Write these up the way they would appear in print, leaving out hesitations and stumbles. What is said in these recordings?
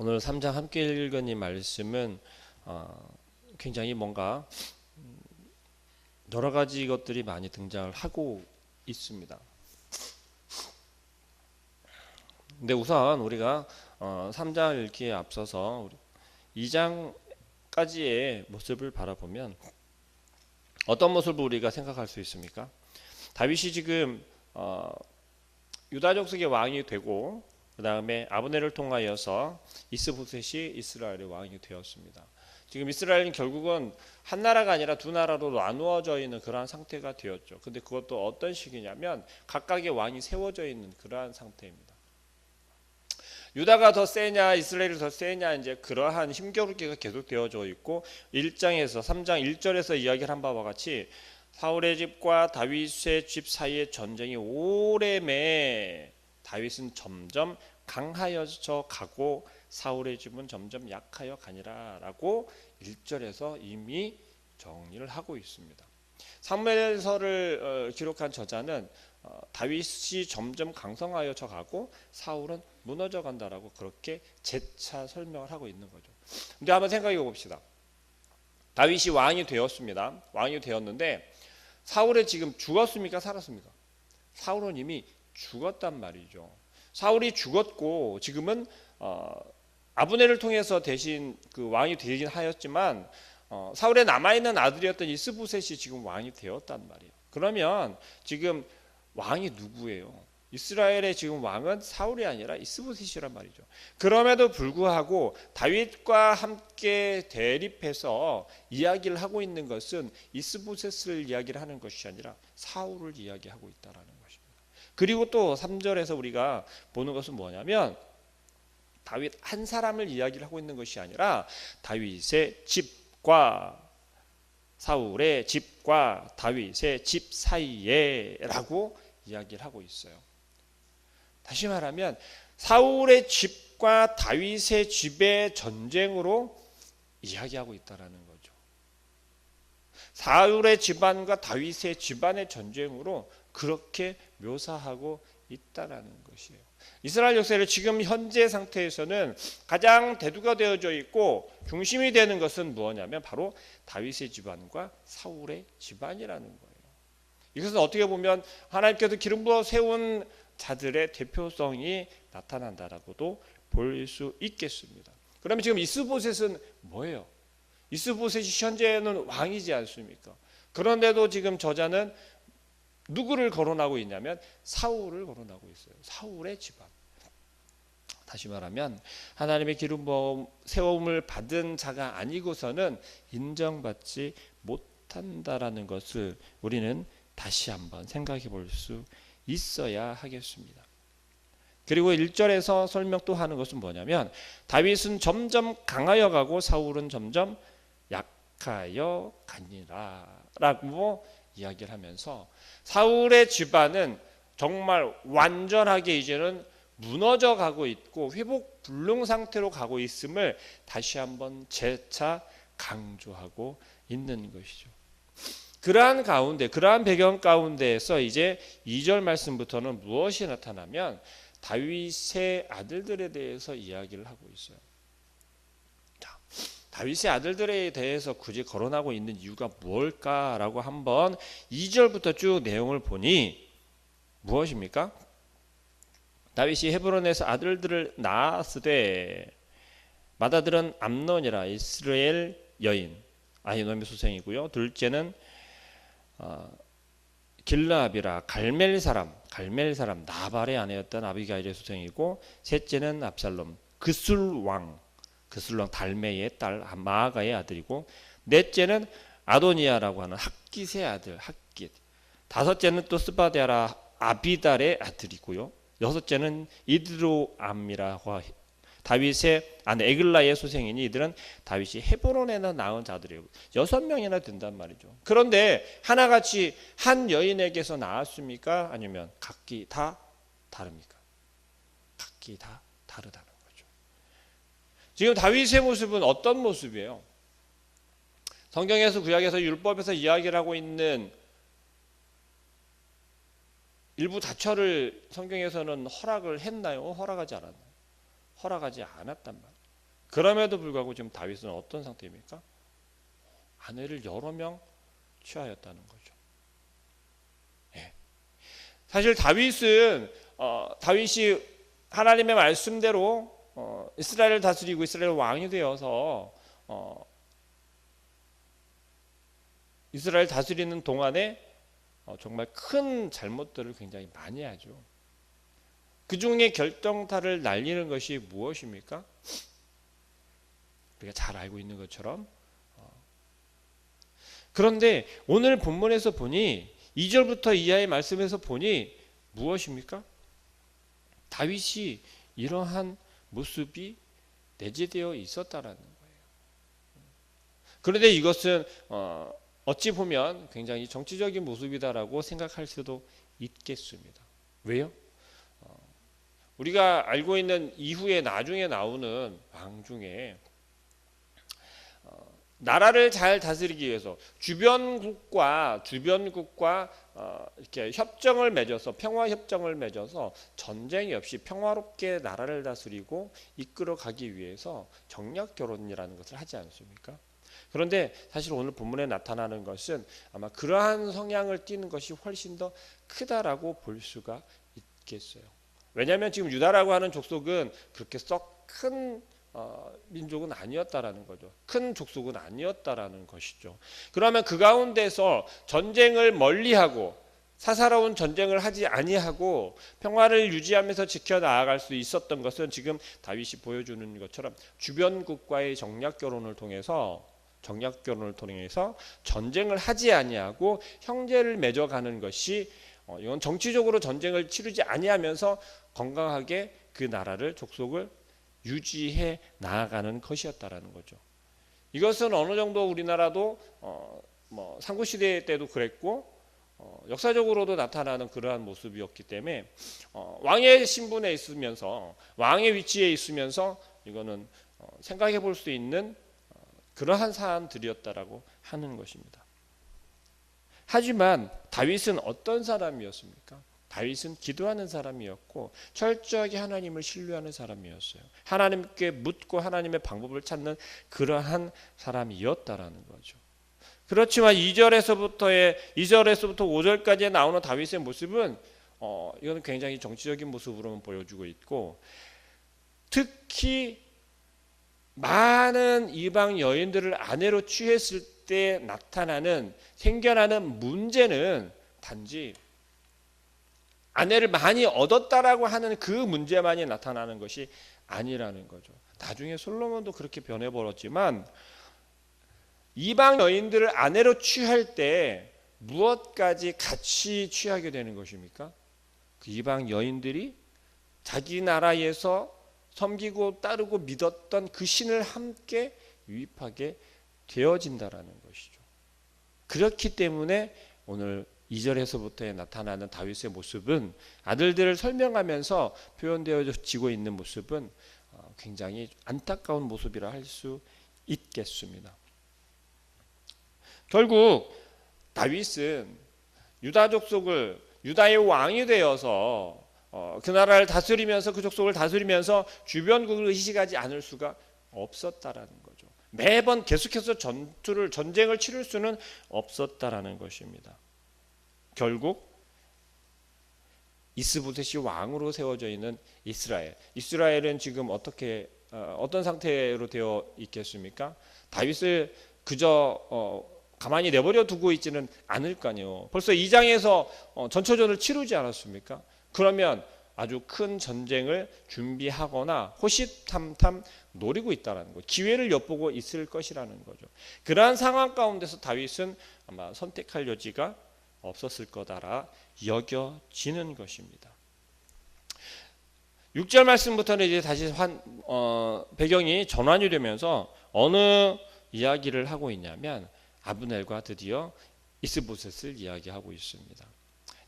오늘 3장 함께 읽은 이 말씀은 굉장히 뭔가 여러 가지 것들이 많이 등장을 하고 있습니다. 근데 우선 우리가 3장 읽기에 앞서서 2장까지의 모습을 바라보면 어떤 모습을 우리가 생각할 수 있습니까? 다윗이 지금 유다 족속의 왕이 되고 그 다음에 아브넬을 통하여서 이스보셋이 이스라엘의 왕이 되었습니다. 지금 이스라엘은 결국은 한 나라가 아니라 두 나라로 나누어져 있는 그러한 상태가 되었죠. 근데 그것도 어떤 식이냐면 각각의 왕이 세워져 있는 그러한 상태입니다. 유다가 더 세냐 이스라엘이 더 세냐 이제 그러한 힘겨루기가 계속 되어져 있고 1장에서 3장 1절에서 이야기를 한 바와 같이 사울의 집과 다윗의 집 사이의 전쟁이 오래매 다윗은 점점 강하여져 가고 사울의 집은 점점 약하여 가니라라고 1절에서 이미 정리를 하고 있습니다. 사무엘서를 기록한 저자는 다윗이 점점 강성하여져 가고 사울은 무너져 간다라고 그렇게 재차 설명을 하고 있는 거죠. 근데 한번 생각해 봅시다. 다윗이 왕이 되었습니다. 왕이 되었는데 사울은 지금 죽었습니까? 살았습니까? 사울은 이미 죽었단 말이죠. 사울이 죽었고 지금은 아브넬을 통해서 대신 그 왕이 되긴 하였지만 사울의 남아있는 아들이었던 이스보셋이 지금 왕이 되었단 말이에요. 그러면 지금 왕이 누구예요? 이스라엘의 지금 왕은 사울이 아니라 이스보셋이란 말이죠. 그럼에도 불구하고 다윗과 함께 대립해서 이야기를 하고 있는 것은 이스보셋을 이야기를 하는 것이 아니라 사울을 이야기하고 있다라는 것입니다. 그리고 또 3절에서 우리가 보는 것은 뭐냐면 다윗 한 사람을 이야기를 하고 있는 것이 아니라 다윗의 집과 사울의 집과 다윗의 집 사이에라고 이야기를 하고 있어요. 다시 말하면 사울의 집과 다윗의 집의 전쟁으로 이야기하고 있다라는 거죠. 사울의 집안과 다윗의 집안의 전쟁으로 그렇게 묘사하고 있다라는 것이에요. 이스라엘 역사를 지금 현재 상태에서는 가장 대두가 되어져 있고 중심이 되는 것은 무엇냐면 바로 다윗의 집안과 사울의 집안이라는 거예요. 이것은 어떻게 보면 하나님께서 기름 부어 세운 자들의 대표성이 나타난다라고도 볼 수 있겠습니다. 그러면 지금 이스보셋은 뭐예요? 이스보셋이 현재는 왕이지 않습니까? 그런데도 지금 저자는 누구를 거론하고 있냐면 사울을 거론하고 있어요. 사울의 집안. 다시 말하면 하나님의 기름 부어 세움을 받은 자가 아니고서는 인정받지 못한다라는 것을 우리는 다시 한번 생각해 볼 수 있어야 하겠습니다. 그리고 1절에서 설명 또 하는 것은 뭐냐면 다윗은 점점 강하여 가고 사울은 점점 약하여 가니라 라고 이야기를 하면서 사울의 집안은 정말 완전하게 이제는 무너져 가고 있고 회복 불능 상태로 가고 있음을 다시 한번 재차 강조하고 있는 것이죠. 그러한 가운데, 그러한 배경 가운데에서 이제 2절 말씀부터는 무엇이 나타나면 다윗의 아들들에 대해서 이야기를 하고 있어요. 자, 다윗의 아들들에 대해서 굳이 거론하고 있는 이유가 무엇일까라고 한번 2절부터 쭉 내용을 보니 무엇입니까? 다윗이 헤브론에서 아들들을 낳았으되 맏아들은 암논이라 이스라엘 여인 아히노함의 소생이고요. 둘째는 길라압이라 갈멜 사람 나발의 아내였던 아비가일의 소생이고 셋째는 압살롬 그술왕 달메의 딸 마아가의 아들이고 넷째는 아도니아라고 하는 핫깃의 아들 핫깃 다섯째는 또 스바데아라 아비달의 아들이고요. 여섯째는 이드로암이라고 다윗의 아내 에글라의 소생이니 이들은 다윗이 헤브론에서 낳은 자들이에요. 6명이나 된단 말이죠. 그런데 하나같이 한 여인에게서 낳았습니까? 아니면 각기 다 다릅니까? 각기 다 다르다는 거죠. 지금 다윗의 모습은 어떤 모습이에요? 성경에서 구약에서 율법에서 이야기를 하고 있는 일부 다처를 성경에서는 허락을 했나요? 허락하지 않았나요? 허락하지 않았단 말이에요. 그럼에도 불구하고 지금 다윗은 어떤 상태입니까? 아내를 여러 명 취하였다는 거죠. 예. 사실 다윗이 하나님의 말씀대로 이스라엘을 다스리고 이스라엘 왕이 되어서 이스라엘 다스리는 동안에 정말 큰 잘못들을 굉장히 많이 하죠. 그 중에 결정타를 날리는 것이 무엇입니까? 우리가 잘 알고 있는 것처럼. 그런데 오늘 본문에서 보니 2절부터 이하의 말씀에서 보니 무엇입니까? 다윗이 이러한 모습이 내재되어 있었다라는 거예요. 그런데 이것은 어찌 보면 굉장히 정치적인 모습이다라고 생각할 수도 있겠습니다. 왜요? 우리가 알고 있는 이후에 나중에 나오는 왕 중에 나라를 잘 다스리기 위해서 주변국과 이렇게 협정을 맺어서 평화 협정을 맺어서 전쟁이 없이 평화롭게 나라를 다스리고 이끌어가기 위해서 정략 결혼이라는 것을 하지 않습니까? 그런데 사실 오늘 본문에 나타나는 것은 아마 그러한 성향을 띠는 것이 훨씬 더 크다라고 볼 수가 있겠어요. 왜냐하면 지금 유다라고 하는 족속은 그렇게 썩 큰 민족은 아니었다라는 거죠. 큰 족속은 아니었다라는 것이죠. 그러면 그 가운데서 전쟁을 멀리하고 사사로운 전쟁을 하지 아니하고 평화를 유지하면서 지켜나갈 수 있었던 것은 지금 다윗이 보여주는 것처럼 주변국과의 정략 결혼을 통해서 전쟁을 하지 아니하고 형제를 맺어가는 것이 이건 정치적으로 전쟁을 치르지 아니하면서 건강하게 그 나라를 족속을 유지해 나아가는 것이었다라는 거죠. 이것은 어느 정도 우리나라도 삼국시대 때도 그랬고 역사적으로도 나타나는 그러한 모습이었기 때문에 왕의 신분에 있으면서 왕의 위치에 있으면서 이거는 생각해 볼 수 있는 그러한 사람들이었다라고 하는 것입니다. 하지만 다윗은 어떤 사람이었습니까? 다윗은 기도하는 사람이었고 철저하게 하나님을 신뢰하는 사람이었어요. 하나님께 묻고 하나님의 방법을 찾는 그러한 사람이었다라는 거죠. 그렇지만 2절에서부터 5절까지 나오는 다윗의 모습은 이거는 굉장히 정치적인 모습으로만 보여주고 있고 특히 많은 이방 여인들을 아내로 취했을 때 생겨나는 문제는 단지 아내를 많이 얻었다라고 하는 그 문제만이 나타나는 것이 아니라는 거죠. 나중에 솔로몬도 그렇게 변해버렸지만 이방 여인들을 아내로 취할 때 무엇까지 같이 취하게 되는 것입니까? 그 이방 여인들이 자기 나라에서 섬기고 따르고 믿었던 그 신을 함께 유입하게 되어진다라는 것이죠. 그렇기 때문에 오늘 2절에서부터 나타나는 다윗의 모습은 아들들을 설명하면서 표현되어지고 있는 모습은 굉장히 안타까운 모습이라 할 수 있겠습니다. 결국 다윗은 유다 족속을 유다의 왕이 되어서 그 나라를 다스리면서 그 족속을 다스리면서 주변국을 의식하지 않을 수가 없었다라는 거죠. 매번 계속해서 전쟁을 치를 수는 없었다라는 것입니다. 결국 이스보셋이 왕으로 세워져 있는 이스라엘은 지금 어떤 상태로 되어 있겠습니까? 다윗을 그저 가만히 내버려 두고 있지는 않을 거 아니에요. 벌써 2장에서 전초전을 치르지 않았습니까? 그러면 아주 큰 전쟁을 준비하거나 호시탐탐 노리고 있다는 거, 기회를 엿보고 있을 것이라는 거죠. 그러한 상황 가운데서 다윗은 아마 선택할 여지가 없었을 거다라 여겨지는 것입니다. 6절 말씀부터는 이제 다시 배경이 전환이 되면서 어느 이야기를 하고 있냐면 아브넬과 드디어 이스보셋을 이야기하고 있습니다.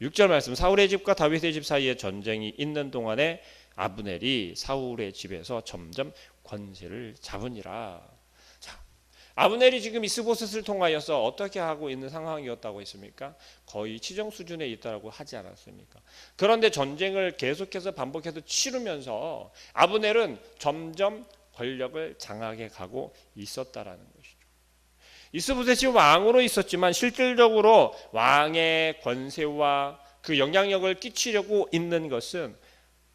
6절 말씀, 사울의 집과 다윗의 집 사이에 전쟁이 있는 동안에 아브넬이 사울의 집에서 점점 권세를 잡으니라. 자, 아브넬이 지금 이스보셋을 통하여서 어떻게 하고 있는 상황이었다고 했습니까? 거의 치정 수준에 있다고 하지 않았습니까? 그런데 전쟁을 계속해서 반복해서 치르면서 아브넬은 점점 권력을 장악해 가고 있었다라는 것이죠. 이스보셋이 왕으로 있었지만 실질적으로 왕의 권세와 그 영향력을 끼치려고 있는 것은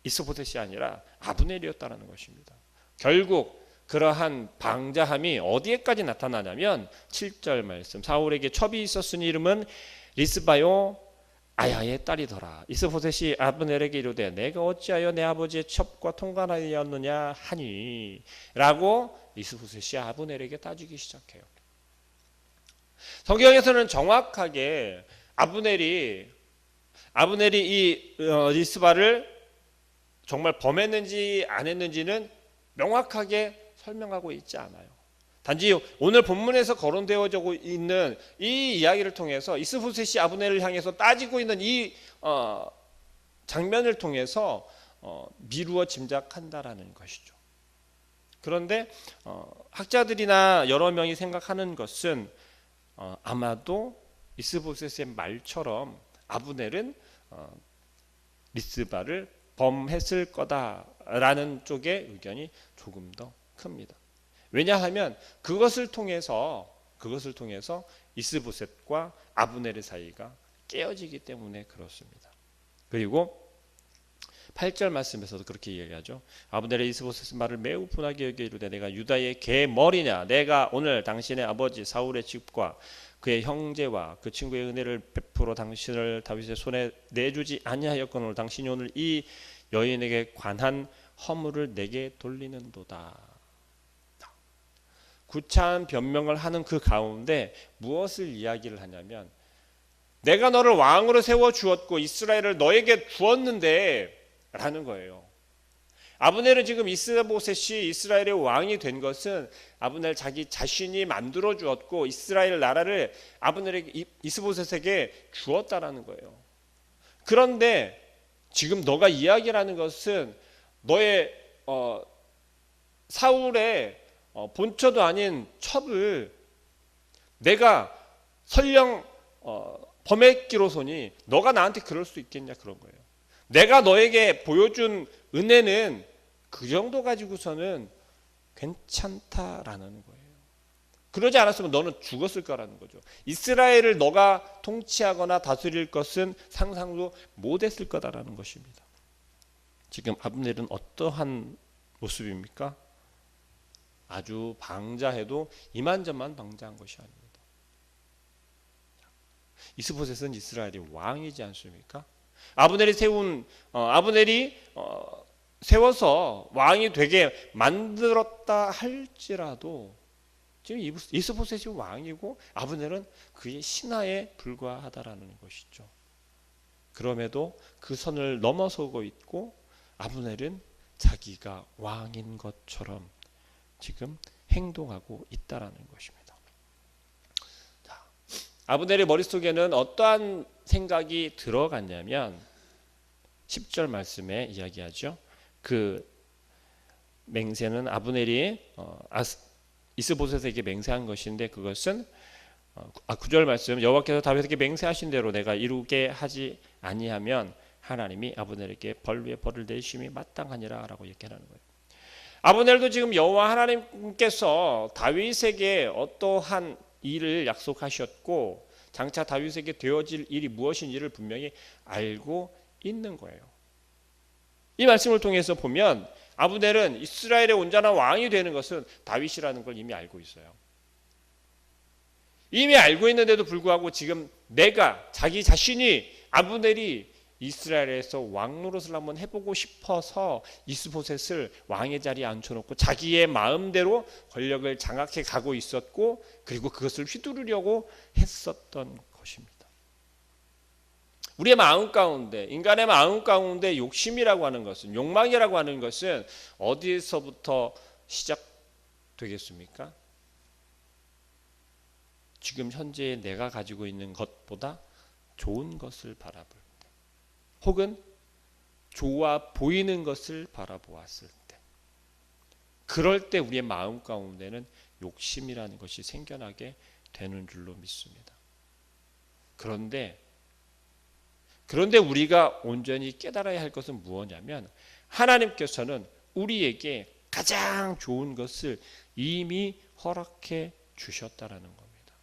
이스보셋이 아니라 아브넬이었다는 것입니다. 결국 그러한 방자함이 어디에까지 나타나냐면 7절 말씀, 사울에게 첩이 있었으니 이름은 리스바요 아야의 딸이더라. 이스보셋이 아브넬에게 이르되 내가 어찌하여 내 아버지의 첩과 통관하였느냐 하니 라고 이스보셋이 아브넬에게 따지기 시작해요. 성경에서는 정확하게 아브넬이 이 리스바를 정말 범했는지 안 했는지는 명확하게 설명하고 있지 않아요. 단지 오늘 본문에서 거론되어져 있는 이 이야기를 통해서 이스보셋이 아브넬을 향해서 따지고 있는 이 장면을 통해서 미루어 짐작한다라는 것이죠. 그런데 학자들이나 여러 명이 생각하는 것은 아마도 이스보셋의 말처럼 아브넬은 리스바를 범했을 거다라는 쪽의 의견이 조금 더 큽니다. 왜냐하면 그것을 통해서 이스보셋과 아브넬의 사이가 깨어지기 때문에 그렇습니다. 그리고 8절 말씀에서도 그렇게 이야기하죠. 아브넬의 이스보셋의 말을 매우 분하게 여겨 이르되 내가 유다의 개머리냐, 내가 오늘 당신의 아버지 사울의 집과 그의 형제와 그 친구의 은혜를 베풀어 당신을 다윗의 손에 내주지 아니하였거늘 당신이 오늘 이 여인에게 관한 허물을 내게 돌리는도다. 구차한 변명을 하는 그 가운데 무엇을 이야기를 하냐면 내가 너를 왕으로 세워 주었고 이스라엘을 너에게 주었는데 라는 거예요. 아브넬은 지금 이스보셋이 이스라엘의 왕이 된 것은 아브넬 자기 자신이 만들어 주었고 이스라엘 나라를 아브넬에게 이스보셋에게 주었다라는 거예요. 그런데 지금 너가 이야기를 하는 것은 너의 사울의 본처도 아닌 첩을 내가 설령 범했기로소니 너가 나한테 그럴 수 있겠냐 그런 거예요. 내가 너에게 보여준 은혜는 그 정도 가지고서는 괜찮다라는 거예요. 그러지 않았으면 너는 죽었을 거라는 거죠. 이스라엘을 너가 통치하거나 다스릴 것은 상상도 못했을 거다라는 것입니다. 지금 아브넬은 어떠한 모습입니까? 아주 방자해도 이만저만 방자한 것이 아닙니다. 이스보셋은 이스라엘의 왕이지 않습니까? 아브넬이 세워서 왕이 되게 만들었다 할지라도 지금 이스보셋이 왕이고 아브넬은 그의 신하에 불과하다라는 것이죠. 그럼에도 그 선을 넘어서고 있고 아브넬은 자기가 왕인 것처럼 지금 행동하고 있다라는 것입니다. 자, 아브넬의 머릿속에는 어떠한 생각이 들어갔냐면 10절 말씀에 이야기하죠. 그 맹세는 아브넬이 이스보셋에게 맹세한 것인데 그것은 9절 말씀 여호와께서 다윗에게 맹세하신 대로 내가 이루게 하지 아니하면 하나님이 아브넬에게 벌 위에 벌을 내심이 마땅하니라 라고 얘기하는 거예요. 아브넬도 지금 여호와 하나님께서 다윗에게 어떠한 일을 약속하셨고 장차 다윗에게 되어질 일이 무엇인지를 분명히 알고 있는 거예요. 이 말씀을 통해서 보면 아브넬은 이스라엘의 온전한 왕이 되는 것은 다윗이라는 걸 이미 알고 있어요. 이미 알고 있는데도 불구하고 지금 자기 자신이 아브넬이 이스라엘에서 왕 노릇을 한번 해보고 싶어서 이스보셋을 왕의 자리에 앉혀놓고 자기의 마음대로 권력을 장악해 가고 있었고 그리고 그것을 휘두르려고 했었던 것입니다. 우리의 마음 가운데, 인간의 마음 가운데 욕심이라고 하는 것은, 욕망이라고 하는 것은 어디서부터 시작되겠습니까? 지금 현재 내가 가지고 있는 것보다 좋은 것을 바라볼 때, 혹은 좋아 보이는 것을 바라보았을 때, 그럴 때 우리의 마음 가운데는 욕심이라는 것이 생겨나게 되는 줄로 믿습니다. 그런데 우리가 온전히 깨달아야 할 것은 무엇이냐면 하나님께서는 우리에게 가장 좋은 것을 이미 허락해 주셨다라는 겁니다.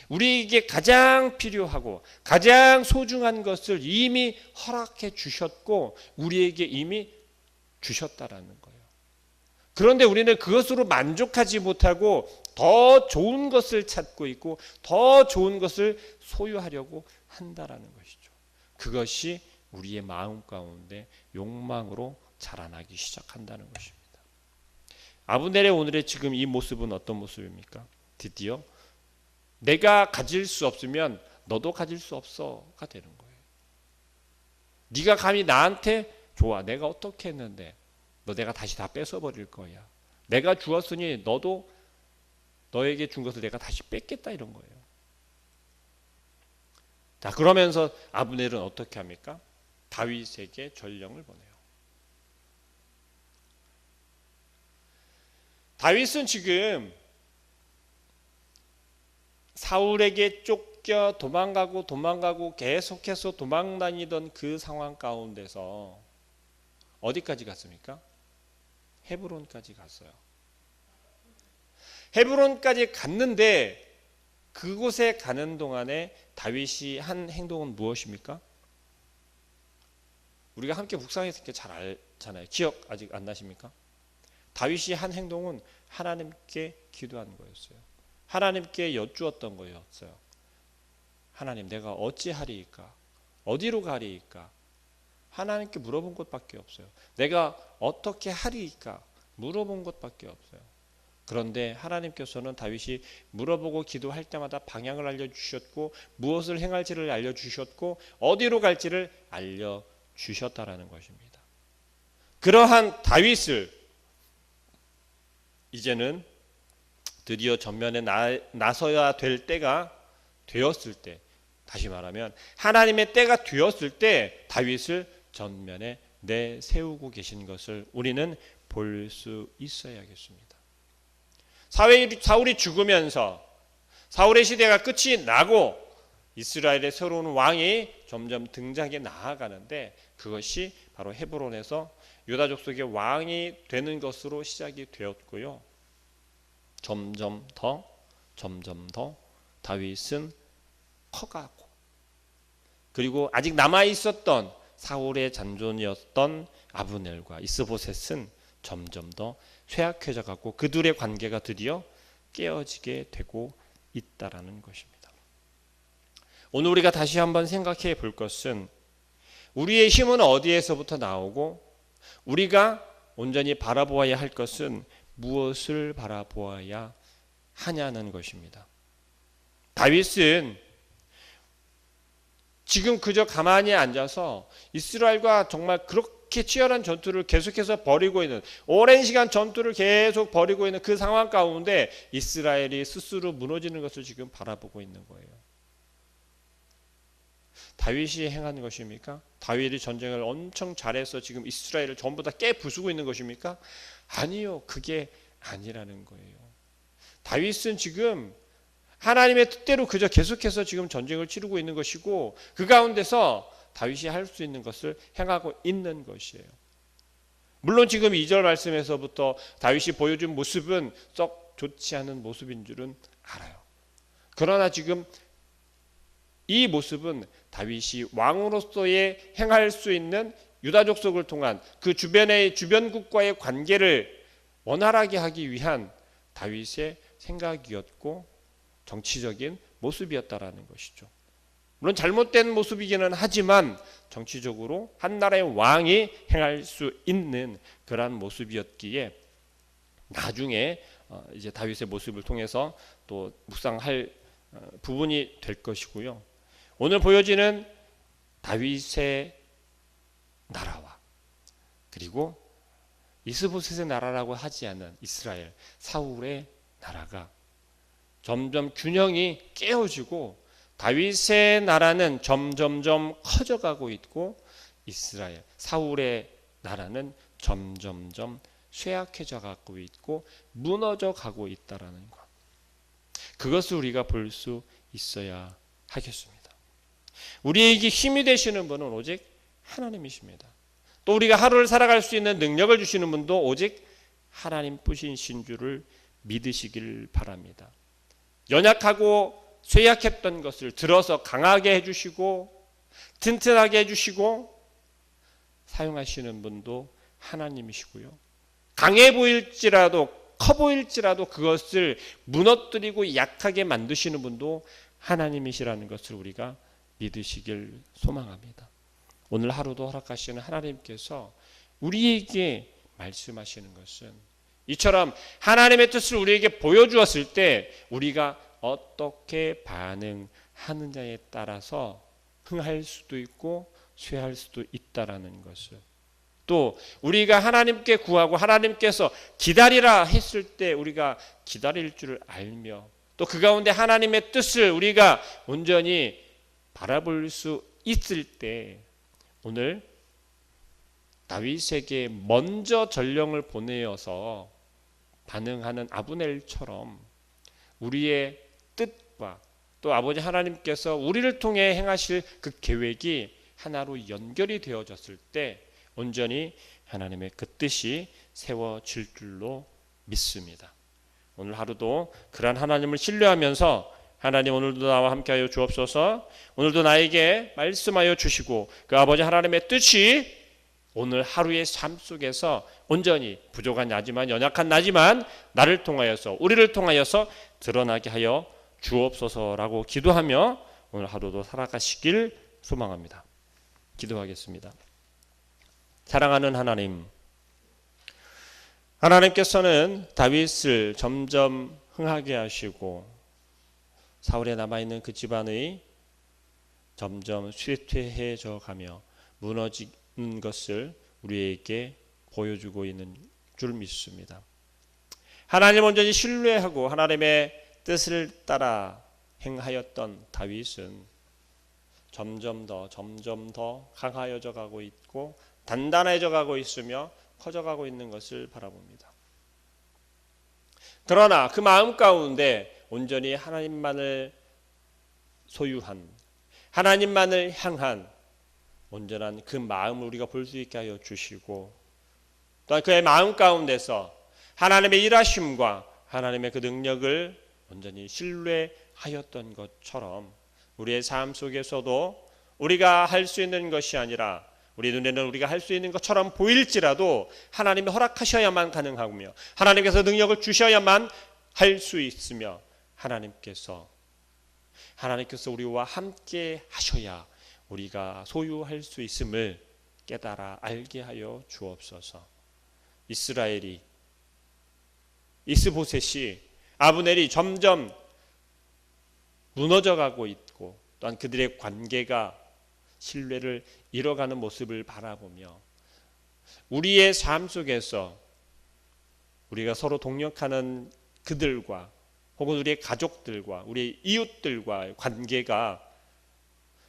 우리에게 가장 필요하고 가장 소중한 것을 이미 허락해 주셨고 우리에게 이미 주셨다라는 거예요. 그런데 우리는 그것으로 만족하지 못하고 더 좋은 것을 찾고 있고 더 좋은 것을 소유하려고 한다라는 것이죠. 그것이 우리의 마음 가운데 욕망으로 자라나기 시작한다는 것입니다. 아브넬의 오늘의 지금 이 모습은 어떤 모습입니까? 드디어 내가 가질 수 없으면 너도 가질 수 없어가 되는 거예요. 네가 감히 나한테 좋아 내가 어떻게 했는데 너 내가 다시 다 뺏어버릴 거야. 내가 주었으니 너도 너에게 준 것을 내가 다시 뺏겠다 이런 거예요. 자, 그러면서 아브넬은 어떻게 합니까? 다윗에게 전령을 보내요. 다윗은 지금 사울에게 쫓겨 도망가고 계속해서 도망다니던 그 상황 가운데서 어디까지 갔습니까? 헤브론까지 갔어요. 헤브론까지 갔는데 그곳에 가는 동안에 다윗이 한 행동은 무엇입니까? 우리가 함께 묵상했으니까 잘 알잖아요. 기억 아직 안 나십니까? 다윗이 한 행동은 하나님께 기도하는 거였어요. 하나님께 여쭈었던 거였어요. 하나님 내가 어찌하리이까? 어디로 가리이까? 하나님께 물어본 것밖에 없어요. 내가 어떻게 하리이까? 물어본 것밖에 없어요. 그런데 하나님께서는 다윗이 물어보고 기도할 때마다 방향을 알려주셨고 무엇을 행할지를 알려주셨고 어디로 갈지를 알려주셨다라는 것입니다. 그러한 다윗을 이제는 드디어 전면에 나서야 될 때가 되었을 때, 다시 말하면 하나님의 때가 되었을 때 다윗을 전면에 내세우고 계신 것을 우리는 볼 수 있어야겠습니다. 사울이 죽으면서 사울의 시대가 끝이 나고 이스라엘의 새로운 왕이 점점 등장해 나아가는데 그것이 바로 헤브론에서 유다 족속의 왕이 되는 것으로 시작이 되었고요. 점점 더 다윗은 커가고 그리고 아직 남아 있었던 사울의 잔존이었던 아브넬과 이스보셋은 점점 더 쇠약해져 가고 그들의 관계가 드디어 깨어지게 되고 있다라는 것입니다. 오늘 우리가 다시 한번 생각해 볼 것은 우리의 힘은 어디에서부터 나오고 우리가 온전히 바라보아야 할 것은 무엇을 바라보아야 하냐는 것입니다. 다윗은 지금 그저 가만히 앉아서 이스라엘과 정말 그렇게 치열한 전투를 계속해서 벌이고 있는 오랜 시간 전투를 계속 벌이고 있는 그 상황 가운데 이스라엘이 스스로 무너지는 것을 지금 바라보고 있는 거예요. 다윗이 행한 것입니까? 다윗이 전쟁을 엄청 잘해서 지금 이스라엘을 전부 다 깨부수고 있는 것입니까? 아니요. 그게 아니라는 거예요. 다윗은 지금 하나님의 뜻대로 그저 계속해서 지금 전쟁을 치르고 있는 것이고 그 가운데서 다윗이 할 수 있는 것을 행하고 있는 것이에요. 물론 지금 2절 말씀에서부터 다윗이 보여준 모습은 썩 좋지 않은 모습인 줄은 알아요. 그러나 지금 이 모습은 다윗이 왕으로서의 행할 수 있는 유다 족속을 통한 그 주변국과의 관계를 원활하게 하기 위한 다윗의 생각이었고 정치적인 모습이었다라는 것이죠. 물론 잘못된 모습이기는 하지만 정치적으로 한 나라의 왕이 행할 수 있는 그러한 모습이었기에 나중에 이제 다윗의 모습을 통해서 또 묵상할 부분이 될 것이고요. 오늘 보여지는 다윗의 나라와 그리고 이스보셋의 나라라고 하지 않는 이스라엘 사울의 나라가 점점 균형이 깨어지고 다윗의 나라는 점점점 커져가고 있고 이스라엘 사울의 나라는 점점점 쇠약해져 가고 있고 무너져 가고 있다라는 것. 그것을 우리가 볼 수 있어야 하겠습니다. 우리에게 힘이 되시는 분은 오직 하나님이십니다. 또 우리가 하루를 살아갈 수 있는 능력을 주시는 분도 오직 하나님 뿐이신 줄을 믿으시길 바랍니다. 연약하고 쇠약했던 것을 들어서 강하게 해주시고 튼튼하게 해주시고 사용하시는 분도 하나님이시고요. 강해 보일지라도 커 보일지라도 그것을 무너뜨리고 약하게 만드시는 분도 하나님이시라는 것을 우리가 믿으시길 소망합니다. 오늘 하루도 허락하시는 하나님께서 우리에게 말씀하시는 것은 이처럼 하나님의 뜻을 우리에게 보여주었을 때 우리가 어떻게 반응하느냐에 따라서 흥할 수도 있고 쇠할 수도 있다라는 것을, 또 우리가 하나님께 구하고 하나님께서 기다리라 했을 때 우리가 기다릴 줄을 알며 또 그 가운데 하나님의 뜻을 우리가 온전히 바라볼 수 있을 때 오늘 다윗에게 먼저 전령을 보내어서 반응하는 아브넬처럼 우리의 뜻과 또 아버지 하나님께서 우리를 통해 행하실 그 계획이 하나로 연결이 되어졌을 때 온전히 하나님의 그 뜻이 세워질 줄로 믿습니다. 오늘 하루도 그러한 하나님을 신뢰하면서 하나님 오늘도 나와 함께하여 주옵소서. 오늘도 나에게 말씀하여 주시고 그 아버지 하나님의 뜻이 오늘 하루의 삶 속에서 온전히 부족한 나지만 연약한 나지만 나를 통하여서 우리를 통하여서 드러나게 하여 주옵소서라고 기도하며 오늘 하루도 살아가시길 소망합니다. 기도하겠습니다. 사랑하는 하나님, 하나님께서는 다윗을 점점 흥하게 하시고 사울에 남아있는 그 집안의 점점 쇠퇴해져 가며 무너지는 것을 우리에게 보여주고 있는 줄 믿습니다. 하나님 온전히 신뢰하고 하나님의 뜻을 따라 행하였던 다윗은 점점 더 강하여져 가고 있고 단단해져 가고 있으며 커져가고 있는 것을 바라봅니다. 그러나 그 마음 가운데 온전히 하나님만을 소유한 하나님만을 향한 온전한 그 마음을 우리가 볼 수 있게 하여 주시고 또한 그의 마음 가운데서 하나님의 일하심과 하나님의 그 능력을 온전히 신뢰하였던 것처럼 우리의 삶 속에서도 우리가 할 수 있는 것이 아니라 우리 눈에는 우리가 할 수 있는 것처럼 보일지라도 하나님이 허락하셔야만 가능하며 하나님께서 능력을 주셔야만 할 수 있으며 하나님께서 우리와 함께 하셔야 우리가 소유할 수 있음을 깨달아 알게 하여 주옵소서. 이스보셋이 아브넬이 점점 무너져가고 있고 또한 그들의 관계가 신뢰를 잃어가는 모습을 바라보며 우리의 삶 속에서 우리가 서로 동역하는 그들과 혹은 우리의 가족들과 우리의 이웃들과의 관계가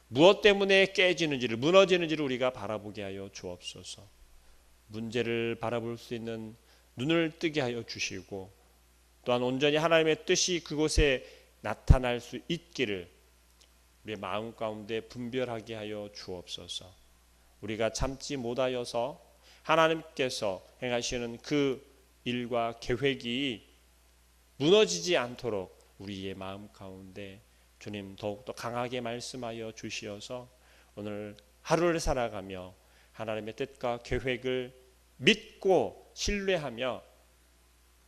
무엇 때문에 깨지는지를 무너지는지를 우리가 바라보게 하여 주옵소서. 문제를 바라볼 수 있는 눈을 뜨게 하여 주시고 또한 온전히 하나님의 뜻이 그곳에 나타날 수 있기를 우리의 마음 가운데 분별하게 하여 주옵소서. 우리가 참지 못하여서 하나님께서 행하시는 그 일과 계획이 무너지지 않도록 우리의 마음 가운데 주님 더욱더 강하게 말씀하여 주시어서 오늘 하루를 살아가며 하나님의 뜻과 계획을 믿고 신뢰하며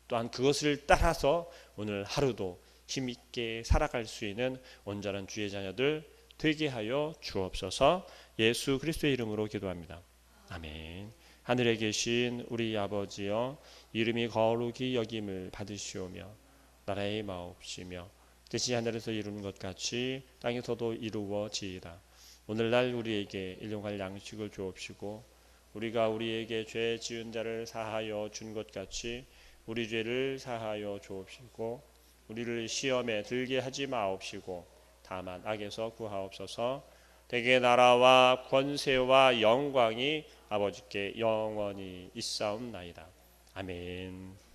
또한 그것을 따라서 오늘 하루도 힘있게 살아갈 수 있는 온전한 주의 자녀들 되게 하여 주옵소서. 예수 그리스도의 이름으로 기도합니다. 아멘. 하늘에 계신 우리 아버지여, 이름이 거룩히 여김을 받으시오며 나라의 마옵시며 뜻이 하늘에서 이루는 것 같이 땅에서도 이루어지이다. 오늘날 우리에게 일용할 양식을 주옵시고 우리가 우리에게 죄 지은 자를 사하여 준 것 같이 우리 죄를 사하여 주옵시고 우리를 시험에 들게 하지 마옵시고 다만 악에서 구하옵소서. 대개 나라와 권세와 영광이 아버지께 영원히 있사옵나이다. 아멘.